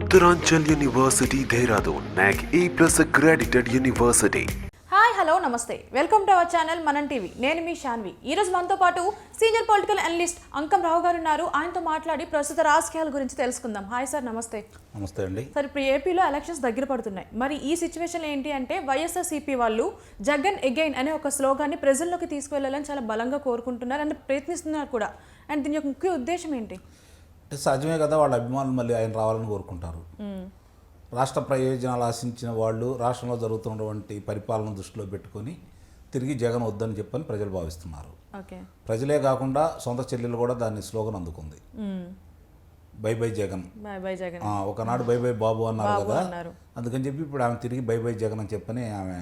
Uttaranchal University, Dehradun, NAC A+ accredited university. Hi hello నమస్తే welcome to our channel మనం TV. నేను మీ శాన్వి. ఈరోజు మనతో పాటు సీనియర్ పొలిటికల్ అనలిస్ట్ అంకం రావు గారు ఉన్నారు. ఆయనతో మాట్లాడి ప్రస్తుత రాజకీయాల గురించి తెలుసుకుందాం. హాయ్ సార్, నమస్తే. నమస్తే అండి. సార్, ఇప్పుడు ఏపీలో ఎలక్షన్స్ దగ్గర పడుతున్నాయి. మరి ఈ సిచ్యువేషన్ ఏంటి అంటే వైఎస్ఆర్సీపీ వాళ్ళు జగన్ అగైన్ అనే ఒక స్లోగాన్ని ప్రజల్లోకి తీసుకువెళ్ళాలని చాలా బలంగా కోరుకుంటున్నారు అండ్ ప్రయత్నిస్తున్నారు కూడా. అండ్ దీని యొక్క ముఖ్య ఉద్దేశం ఏంటి? అంటే సహజమే కదా, వాళ్ళ అభిమానులు మళ్ళీ ఆయన రావాలని కోరుకుంటారు. రాష్ట్ర ప్రయోజనాలు ఆశించిన వాళ్ళు రాష్ట్రంలో జరుగుతున్నటువంటి పరిపాలన దృష్టిలో పెట్టుకొని తిరిగి జగన్ వద్దని చెప్పని ప్రజలు భావిస్తున్నారు. ప్రజలే కాకుండా సొంత చెల్లెలు కూడా దాన్ని స్లోగన్ అందుకుంది, బై బై జగన్. ఒకనాడు బై బై బాబు అన్నారు కదా, అందుకని చెప్పి ఇప్పుడు ఆమె తిరిగి బై బై జగన్ అని చెప్పని ఆమె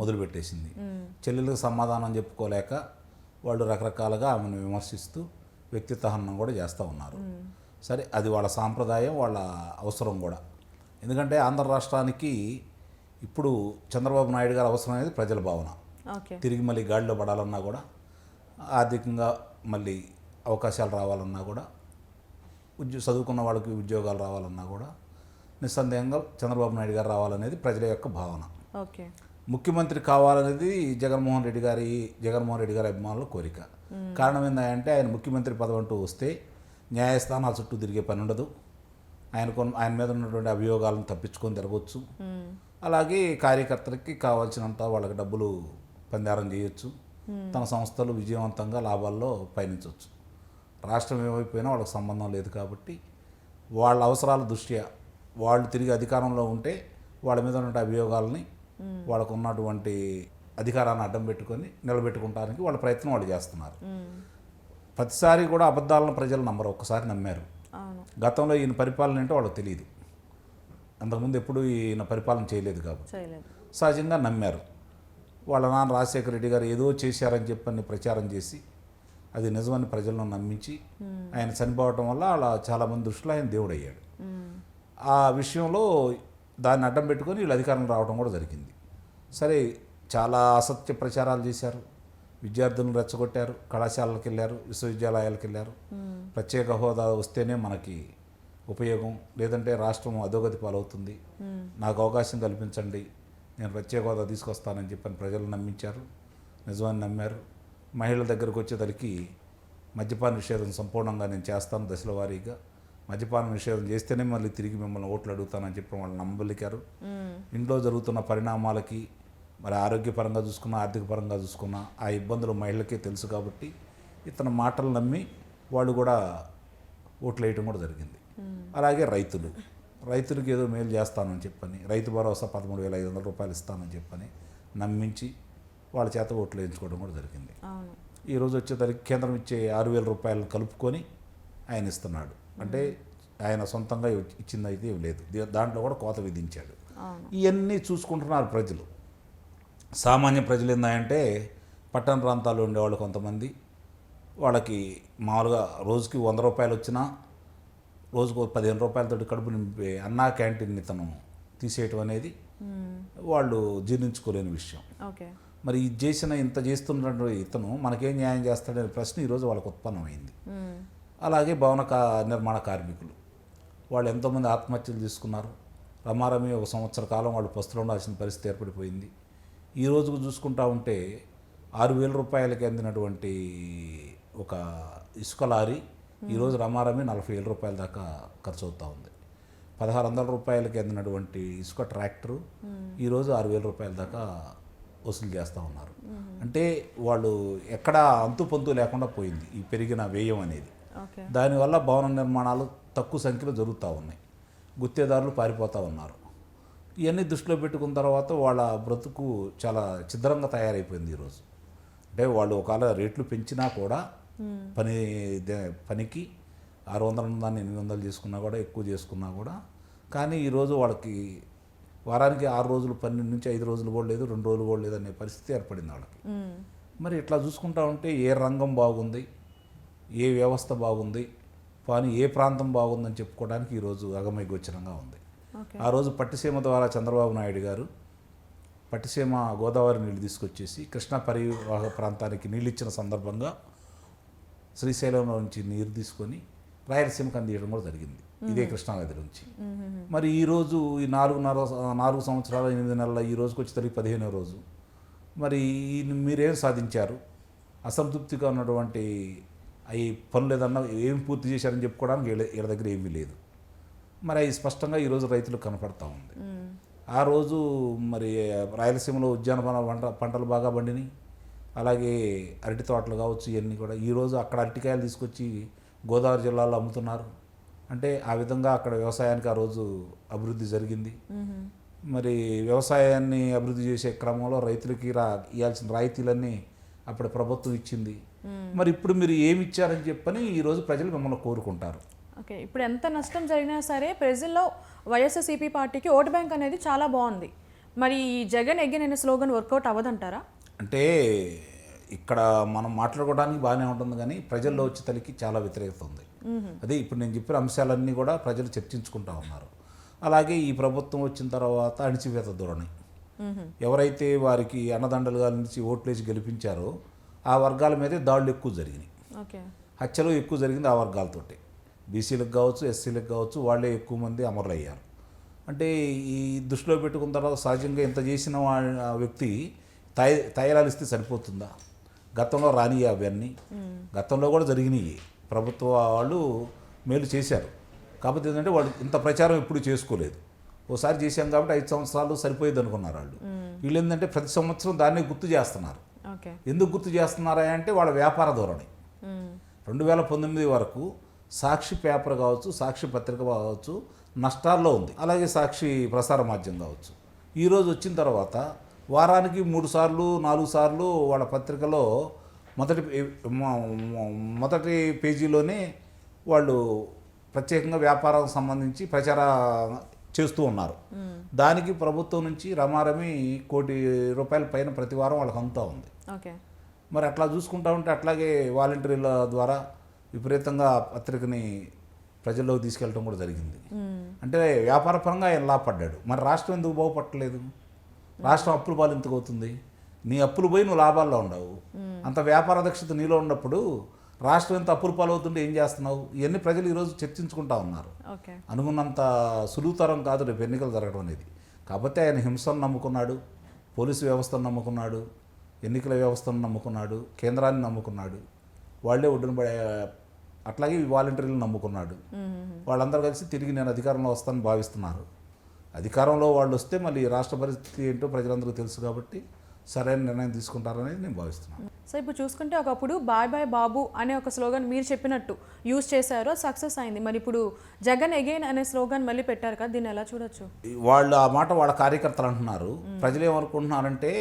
మొదలుపెట్టేసింది. చెల్లెలకు సమాధానం చెప్పుకోలేక వాళ్ళు రకరకాలుగా ఆమెను విమర్శిస్తూ వ్యక్తిత్వ హననం కూడా చేస్తూ ఉన్నారు. సరే, అది వాళ్ళ సాంప్రదాయం, వాళ్ళ అవసరం కూడా. ఎందుకంటే ఆంధ్ర రాష్ట్రానికి ఇప్పుడు చంద్రబాబు నాయుడు గారు అవసరం అనేది ప్రజల భావన. తిరిగి మళ్ళీ గాడిలో పడాలన్నా కూడా, ఆర్థికంగా మళ్ళీ అవకాశాలు రావాలన్నా కూడా, చదువుకున్న వాళ్ళకి ఉద్యోగాలు రావాలన్నా కూడా నిస్సందేహంగా చంద్రబాబు నాయుడు గారు రావాలనేది ప్రజల యొక్క భావన. ముఖ్యమంత్రి కావాలనేది జగన్మోహన్ రెడ్డి గారి అభిమానుల కోరిక. కారణం ఏంటంటే ఆయన ముఖ్యమంత్రి పదవి అంటూ వస్తే న్యాయస్థానాల చుట్టూ తిరిగే పని ఉండదు, ఆయన మీద ఉన్నటువంటి అభియోగాలను తప్పించుకొని తిరగవచ్చు. అలాగే కార్యకర్తలకి కావాల్సినంత వాళ్ళకి డబ్బులు పందారం చేయొచ్చు, తన సంస్థలు విజయవంతంగా లాభాల్లో పయనించవచ్చు. రాష్ట్రం ఏమైపోయినా వాళ్ళకి సంబంధం లేదు కాబట్టి వాళ్ళ అవసరాల దృష్ట్యా వాళ్ళు తిరిగి అధికారంలో ఉంటే వాళ్ళ మీద ఉన్న అభియోగాలని, వాళ్ళకు ఉన్నటువంటి అధికారాన్ని అడ్డం పెట్టుకొని నిలబెట్టుకుంటానికి వాళ్ళ ప్రయత్నం వాళ్ళు చేస్తున్నారు. ప్రతిసారి కూడా అబద్ధాలను ప్రజలు నమ్మరు, ఒక్కసారి నమ్మారు. గతంలో ఈయన పరిపాలన ఏంటో వాళ్ళకి తెలియదు, అంతకుముందు ఎప్పుడు ఈయన పరిపాలన చేయలేదు కాబట్టి సహజంగా నమ్మారు. వాళ్ళ నాన్న రాజశేఖర రెడ్డి గారు ఏదో చేశారని చెప్పని ప్రచారం చేసి అది నిజమని ప్రజలను నమ్మించి ఆయన చనిపోవటం వల్ల అలా చాలామంది దృష్టిలో ఆయన దేవుడు అయ్యాడు. ఆ విషయంలో దాన్ని అడ్డం పెట్టుకొని వీళ్ళు అధికారం రావడం కూడా జరిగింది. సరే, చాలా అసత్య ప్రచారాలు చేశారు, విద్యార్థులను రెచ్చగొట్టారు, కళాశాలలకు వెళ్ళారు, విశ్వవిద్యాలయాలకు వెళ్ళారు. ప్రత్యేక హోదా వస్తేనే మనకి ఉపయోగం, లేదంటే రాష్ట్రం అధోగతి పాలవుతుంది, నాకు అవకాశం కల్పించండి, నేను ప్రత్యేక హోదా తీసుకొస్తానని చెప్పని ప్రజలు నమ్మించారు, నిజమని నమ్మారు. మహిళల దగ్గరకు వచ్చేసరికి మద్యపాన నిషేధం సంపూర్ణంగా నేను చేస్తాను దశల వారీగా, మద్యపాన నిషేధం చేస్తేనే మళ్ళీ తిరిగి మిమ్మల్ని ఓట్లు అడుగుతానని చెప్పి వాళ్ళు నమ్మబలికారు. ఇంట్లో జరుగుతున్న పరిణామాలకి మరి ఆరోగ్యపరంగా చూసుకున్నా, ఆర్థిక పరంగా చూసుకున్నా ఆ ఇబ్బందులు మహిళలకే తెలుసు కాబట్టి ఇతని మాటలు నమ్మి వాళ్ళు కూడా ఓట్లు వేయటం కూడా జరిగింది. అలాగే రైతులకి ఏదో మేలు చేస్తానని చెప్పని, రైతు భరోసా 13,500 రూపాయలు ఇస్తానని చెప్పని నమ్మించి వాళ్ళ చేత ఓట్లు వేయించుకోవడం కూడా జరిగింది. ఈరోజు వచ్చేసరికి కేంద్రం ఇచ్చే 6,000 రూపాయలు కలుపుకొని ఆయన ఇస్తున్నాడు. అంటే ఆయన సొంతంగా ఇచ్చింది అయితే ఏం లేదు, దాంట్లో కూడా కోత విధించాడు. ఇవన్నీ చూసుకుంటున్నారు ప్రజలు. సామాన్య ప్రజలు ఏంటంటే పట్టణ ప్రాంతాల్లో ఉండేవాళ్ళు కొంతమంది, వాళ్ళకి మామూలుగా రోజుకి 100 రూపాయలు వచ్చినా రోజుకు 15 రూపాయలతోటి కడుపు నింపే అన్నా క్యాంటీన్ని తను తీసేయటం అనేది వాళ్ళు జీర్ణించుకోలేని విషయం. మరి ఇంత చేస్తున్నటువంటి ఇతను మనకేం న్యాయం చేస్తాడనే ప్రశ్న ఈరోజు వాళ్ళకు ఉత్పన్నమైంది. అలాగే భవన నిర్మాణ కార్మికులు వాళ్ళు ఎంతోమంది ఆత్మహత్యలు తీసుకున్నారు. రమారమి 1 సంవత్సర కాలం వాళ్ళు పస్తులు ఉండాల్సిన పరిస్థితి ఏర్పడిపోయింది. ఈ రోజుకు చూసుకుంటా ఉంటే 6,000 రూపాయలకి అందినటువంటి ఒక ఇసుక లారీ ఈరోజు రమారమి 40,000 రూపాయల దాకా ఖర్చు అవుతూ ఉంది. 1,600 రూపాయలకి అందినటువంటి ఇసుక ట్రాక్టరు ఈరోజు 6,000 రూపాయల దాకా వసూలు చేస్తూ ఉన్నారు. అంటే వాళ్ళు ఎక్కడ అంతు పొంతు లేకుండా పోయింది ఈ పెరిగిన వ్యయం అనేది. దానివల్ల భవన నిర్మాణాలు తక్కువ సంఖ్యలో జరుగుతూ ఉన్నాయి, గుత్తేదారులు పారిపోతూ ఉన్నారు. ఇవన్నీ దృష్టిలో పెట్టుకున్న తర్వాత వాళ్ళ బ్రతుకు చాలా ఛిద్రంగా తయారైపోయింది ఈరోజు. అంటే వాళ్ళు ఒకవేళ రేట్లు పెంచినా కూడా పనికి 600 దాన్ని 800 చేసుకున్నా కూడా, ఎక్కువ చేసుకున్నా కూడా, కానీ ఈరోజు వాళ్ళకి వారానికి 6 రోజులు పని నుంచి 5 రోజులు కూడా లేదు, 2 రోజులు కూడా లేదు అనే పరిస్థితి ఏర్పడింది వాళ్ళకి. మరి ఇట్లా చూసుకుంటా ఉంటే ఏ రంగం బాగుంది, ఏ వ్యవస్థ బాగుంది, కానీ ఏ ప్రాంతం బాగుందని చెప్పుకోవడానికి ఈరోజు అగమయగోచరంగా ఉంది. ఆ రోజు పట్టిసీమ ద్వారా చంద్రబాబు నాయుడు గారు పట్టిసీమ గోదావరి నీళ్ళు తీసుకొచ్చేసి కృష్ణా పరివాహక ప్రాంతానికి నీళ్ళు ఇచ్చిన సందర్భంగా శ్రీశైలంలో నుంచి నీరు తీసుకొని రాయలసీమకు అందించడం కూడా జరిగింది. ఇదే కృష్ణానది నుంచి. మరి ఈరోజు ఈ 4 సంవత్సరాల 8 నెలల ఈ రోజుకి వచ్చేసరికి 15వ రోజు. మరి మీరేం సాధించారు? అసంతృప్తిగా ఉన్నటువంటి అవి పనులు ఏదన్నా ఏం పూర్తి చేశారని చెప్పుకోవడానికి వీళ్ళ దగ్గర ఏమీ లేదు. మరి అవి స్పష్టంగా ఈరోజు రైతులకు కనపడతా ఉంది. ఆ రోజు మరి రాయలసీమలో ఉద్యానవన పంటలు బాగా పండినాయి. అలాగే అరటి తోటలు కావచ్చు, ఇవన్నీ కూడా ఈరోజు అక్కడ అరటికాయలు తీసుకొచ్చి గోదావరి జిల్లాలో అమ్ముతున్నారు. అంటే ఆ విధంగా అక్కడ వ్యవసాయానికి ఆ రోజు అభివృద్ధి జరిగింది. మరి వ్యవసాయాన్ని అభివృద్ధి చేసే క్రమంలో రైతులకి ఇవ్వాల్సిన రాయితీలన్నీ అప్పుడు ప్రభుత్వం ఇచ్చింది. మరి ఇప్పుడు మీరు ఏమి ఇచ్చారని చెప్పని ఈరోజు ప్రజలు మిమ్మల్ని కోరుకుంటారు. ఓకే, ఇప్పుడు ఎంత నష్టం జరిగినా సరే ప్రజల్లో వైఎస్ఆర్సీపీ పార్టీకి ఓటు బ్యాంక్ అనేది చాలా బాగుంది. మరి ఈ జగన్ ఎగైన్ అనే స్లోగన్ వర్కౌట్ అవ్వదంటారా? అంటే ఇక్కడ మనం మాట్లాడుకోవడానికి బాగానే ఉంటుంది, కానీ ప్రజల్లో వచ్చేతలకి చాలా వ్యతిరేకత ఉంది. అదే ఇప్పుడు నేను చెప్పిన అంశాలన్నీ కూడా ప్రజలు చర్చించుకుంటా ఉన్నారు. అలాగే ఈ ప్రభుత్వం వచ్చిన తర్వాత అణిచివేత ధోరణి, ఎవరైతే వారికి అన్నదండలుగా నుంచి ఓట్లేసి గెలిపించారో ఆ వర్గాల మీదే దాడులు ఎక్కువ జరిగినాయి. హత్యలు ఎక్కువ జరిగింది ఆ వర్గాలతోటి. బీసీలకు కావచ్చు, ఎస్సీలకు కావచ్చు, వాళ్ళే ఎక్కువ మంది అమరులయ్యారు. అంటే ఈ దృష్టిలో పెట్టుకున్న తర్వాత సహజంగా ఇంత చేసిన వ్యక్తి తైలాలు ఇస్తే సరిపోతుందా? గతంలో రానియా అవన్నీ, గతంలో కూడా జరిగినాయి. ప్రభుత్వ వాళ్ళు మేలు చేశారు. కాకపోతే ఏంటంటే వాళ్ళు ఇంత ప్రచారం ఎప్పుడు చేసుకోలేదు. ఓసారి చేశాం కాబట్టి 5 సంవత్సరాలు సరిపోయేది అనుకున్నారు వాళ్ళు. వీళ్ళు ఏంటంటే ప్రతి సంవత్సరం దాన్ని గుర్తు చేస్తున్నారు. ఎందుకు గుర్తు చేస్తున్నారా అంటే వాళ్ళ వ్యాపార ధోరణి. 2019 వరకు సాక్షి పేపర్ కావచ్చు, సాక్షి పత్రిక కావచ్చు నష్టాల్లో ఉంది. అలాగే సాక్షి ప్రసార మాధ్యమం కావచ్చు. ఈరోజు వచ్చిన తర్వాత వారానికి 3 సార్లు 4 సార్లు వాళ్ళ పత్రికలో మొదటి పేజీలోనే వాళ్ళు ప్రత్యేకంగా వ్యాపారానికి సంబంధించి ప్రచారం చేస్తూ ఉన్నారు. దానికి ప్రభుత్వం నుంచి రమారమి ₹1 కోటి పైన ప్రతి వారం వాళ్ళకి అందుతూ ఉంది. మరి అట్లా చూసుకుంటా ఉంటే అట్లాగే వాలంటీర్ల ద్వారా విపరీతంగా పత్రికని ప్రజల్లోకి తీసుకెళ్ళడం కూడా జరిగింది. అంటే వ్యాపార పరంగా ఆయన లాభపడ్డాడు. మరి రాష్ట్రం ఎందుకు బాగుపట్టలేదు? రాష్ట్రం అప్పుల పాలు ఎందుకు అవుతుంది? నీ అప్పులు పోయి నువ్వు లాభాల్లో ఉండవు. అంత వ్యాపార దక్షత నీలో ఉన్నప్పుడు రాష్ట్రం ఎంత అప్పుల పాలు అవుతుంటే ఏం చేస్తున్నావు? ఇవన్నీ ప్రజలు ఈరోజు చర్చించుకుంటా ఉన్నారు. అనుకున్నంత సులువుతరం కాదు రేపు ఎన్నికలు జరగడం అనేది. కాకపోతే ఆయన హింసను నమ్ముకున్నాడు, పోలీసు వ్యవస్థను నమ్ముకున్నాడు, ఎన్నికల వ్యవస్థను నమ్ముకున్నాడు, కేంద్రాన్ని నమ్ముకున్నాడు, వాళ్ళే ఒడ్డున అట్లాగే వాలంటీర్లను నమ్ముకున్నాడు. వాళ్ళందరూ కలిసి తిరిగి నేను అధికారంలో వస్తానని భావిస్తున్నారు. అధికారంలో వాళ్ళు వస్తే మళ్ళీ రాష్ట్ర పరిస్థితి ఏంటో ప్రజలందరికీ తెలుసు కాబట్టి సరైన నిర్ణయం తీసుకుంటారనేది నేను భావిస్తున్నాను. సో ఇప్పుడు చూసుకుంటే ఒకప్పుడు బాయ్ బాయ్ బాబు అనే ఒక స్లోగన్ మీరు చెప్పినట్టు యూజ్ చేశారో సక్సెస్ అయింది. మరి ఇప్పుడు జగన్ ఎగైన్ అనే స్లోగన్ మళ్ళీ పెట్టారు కదా, దీన్ని ఎలా చూడొచ్చు? వాళ్ళు ఆ మాట వాళ్ళ కార్యకర్తలు అంటున్నారు. ప్రజలు ఏమనుకుంటున్నారంటే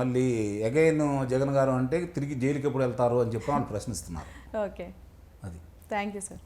మళ్ళీ ఎగైన్ జగన్ గారు అంటే తిరిగి జైలుకి ఎప్పుడు వెళ్తారు అని చెప్పి వాళ్ళు ప్రశ్నిస్తున్నారు. ఓకే, అది. Thank you sir.